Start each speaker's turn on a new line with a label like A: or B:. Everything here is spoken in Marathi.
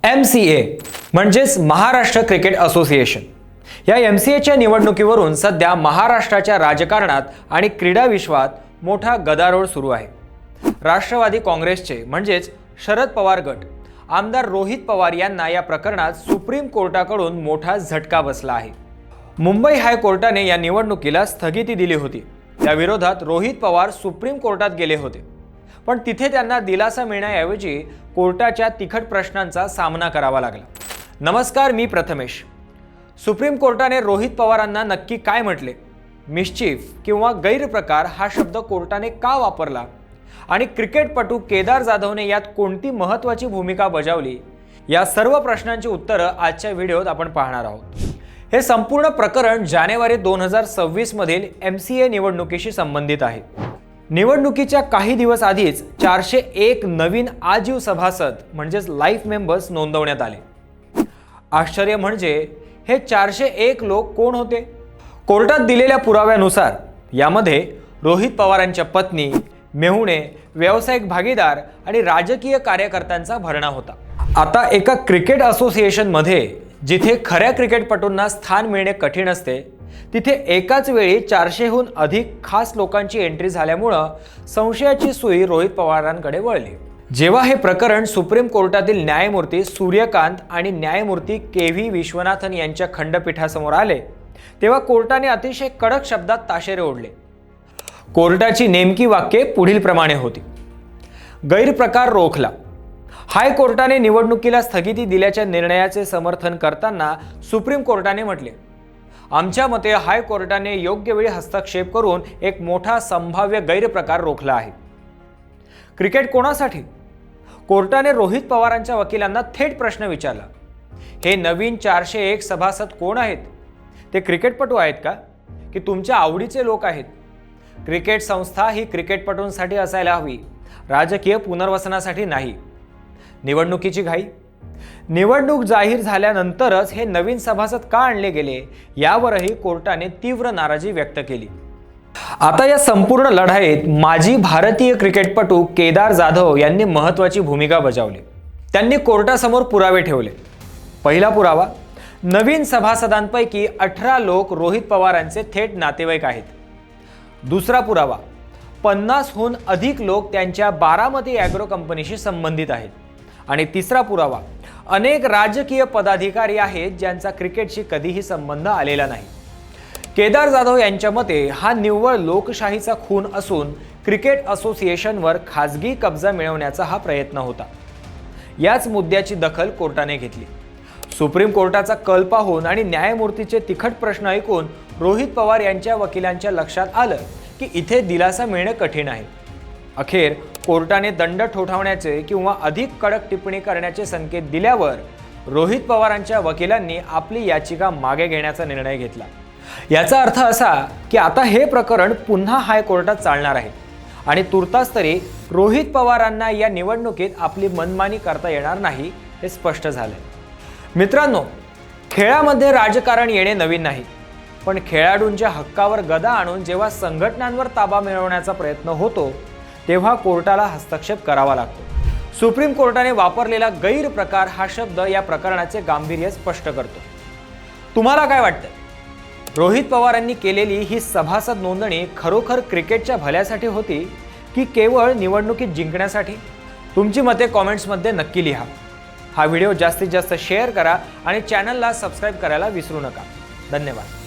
A: MCA म्हणजेच महाराष्ट्र क्रिकेट असोसिएशन या MCAच्या निवडणुकीवरून सध्या महाराष्ट्राच्या राजकारणात आणि क्रीडा विश्वात मोठा गदारोळ सुरू आहे। राष्ट्रवादी काँग्रेसचे म्हणजेच शरद पवार गट आमदार रोहित पवार यांना या प्रकरणात सुप्रीम कोर्टाकडून मोठा झटका बसला आहे। मुंबई हायकोर्टाने या निवडणुकीला स्थगिती दिली होती। त्या विरोधात रोहित पवार सुप्रीम कोर्टात गेले होते, पण तिथे त्यांना दिलासा मिळण्याऐवजी कोर्टाच्या तिखट प्रश्नांचा सामना करावा लागला। नमस्कार, मी प्रथमेश। सुप्रीम कोर्टाने रोहित पवारांना नक्की काय म्हटले, मिस्चिफ किंवा गैरप्रकार हा शब्द कोर्टाने का वापरला आणि क्रिकेटपटू केदार जाधवने यात कोणती महत्त्वाची भूमिका बजावली, या सर्व प्रश्नांची उत्तरे आजच्या व्हिडिओत आपण पाहणार आहोत। हे संपूर्ण प्रकरण जानेवारी 2026 मधील MCA निवडणुकीशी संबंधित आहे। निवडणुकीच्या काही दिवस आधीच 401 नवीन आजीव सभासद म्हणजेच लाईफ मेंबर्स नोंदवण्यात आले। आश्चर्य म्हणजे हे 401 लोक कोण होते? कोर्टात दिलेल्या पुराव्यानुसार यामध्ये रोहित पवारांच्या पत्नी, मेहुणे, व्यावसायिक भागीदार आणि राजकीय कार्यकर्त्यांचा भरणा होता। आता एका क्रिकेट असोसिएशनमध्ये जिथे खऱ्या क्रिकेटपटूंना स्थान मिळणे कठीण असते, तिथे एकाच वेळी 400हून अधिक खास लोकांची एंट्री झाल्यामुळे संशयाची सुई रोहित पवारांकडे वळली। जेव्हा हे प्रकरण सुप्रीम कोर्टातील न्यायमूर्ती सूर्यकांत आणि न्यायमूर्ती KV विश्वनाथन यांच्या खंडपीठासमोर आले, तेव्हा कोर्टाने अतिशय कडक शब्दात ताशेरे ओढले। कोर्टाची नेमकी वाक्ये पुढील प्रमाणे होती। गैरप्रकार रोखला। हायकोर्टाने निवडणुकीला स्थगिती दिल्याच्या निर्णयाचे समर्थन करताना सुप्रीम कोर्टाने म्हटले, आमच्या मते हायकोर्टाने योग्य वेळी हस्तक्षेप करून एक मोठा संभाव्य गैरप्रकार रोखला आहे। क्रिकेट कोणासाठी? कोर्टाने रोहित पवारांच्या वकिलांना थेट प्रश्न विचारला, हे नवीन 401 सभासद कोण आहेत? ते क्रिकेटपटू आहेत का की तुमच्या आवडीचे लोक आहेत? क्रिकेट संस्था ही क्रिकेटपटूंसाठी असायला हवी, राजकीय पुनर्वसनासाठी नाही। निवडणुकीची घाई? निवडणूक जाहीर झाल्यानंतरच हे नवीन सभासद का आणले गेले, यावरही कोर्टाने तीव्र नाराजी व्यक्त केली। आता या संपूर्ण लढाईत माजी भारतीय क्रिकेटपटू केदार जाधव यांनी महत्त्वाची भूमिका बजावली। त्यांनी कोर्टासमोर पुरावे ठेवले। पहिला पुरावा, नवीन सभासदांपैकी 18 लोक रोहित पवारांचे थेट नातेवाईक आहेत। दुसरा पुरावा, 50हून अधिक लोक त्यांच्या बारामती ॲग्रो कंपनीशी संबंधित आहेत। आणि तिसरा पुरावा, अनेक राजकीय पदाधिकारी आहेत ज्यांचा क्रिकेटशी कधीही संबंध आलेला नाही। केदार जाधव यांच्या मते हा निव्वळ लोकशाहीचा खून असून क्रिकेट असोसिएशनवर खाजगी कब्जा मिळवण्याचा हा प्रयत्न होता। याच मुद्द्याची दखल कोर्टाने घेतली। सुप्रीम कोर्टाचा कल पाहून आणि न्यायमूर्तीचे तिखट प्रश्न ऐकून रोहित पवार यांच्या वकिलांच्या लक्षात आलं की इथे दिलासा मिळणे कठीण आहे। अखेर कोर्टाने दंड ठोठावण्याचे किंवा अधिक कडक टिप्पणी करण्याचे संकेत दिल्यावर रोहित पवारांच्या वकिलांनी आपली याचिका मागे घेण्याचा निर्णय घेतला। याचा अर्थ असा की आता हे प्रकरण पुन्हा हायकोर्टात चालणार आहे आणि तुर्तास तरी रोहित पवारांना या निवडणुकीत आपली मनमानी करता येणार नाही, हे स्पष्ट झालंय। मित्रांनो, खेळामध्ये राजकारण येणे नवीन नाही, पण खेळाडूंच्या हक्कावर गदा आणून जेव्हा संघटनांवर ताबा मिळवण्याचा प्रयत्न होतो, तेव्हा कोर्टाला हस्तक्षेप करावा लागतो। सुप्रीम कोर्टाने वापरलेला गैरप्रकार हा शब्द या प्रकरणाचे गांभीर्य स्पष्ट करतो। तुम्हाला काय वाटतं? रोहित पवारांनी केलेली ही सभासद नोंदणी खरोखर क्रिकेटच्या भल्यासाठी होती की केवळ निवडणुकीत जिंकण्यासाठी? तुमची मते कॉमेंट्समध्ये नक्की लिहा। हा व्हिडिओ जास्तीत जास्त शेअर करा आणि चॅनलला सबस्क्राईब करायला विसरू नका। धन्यवाद।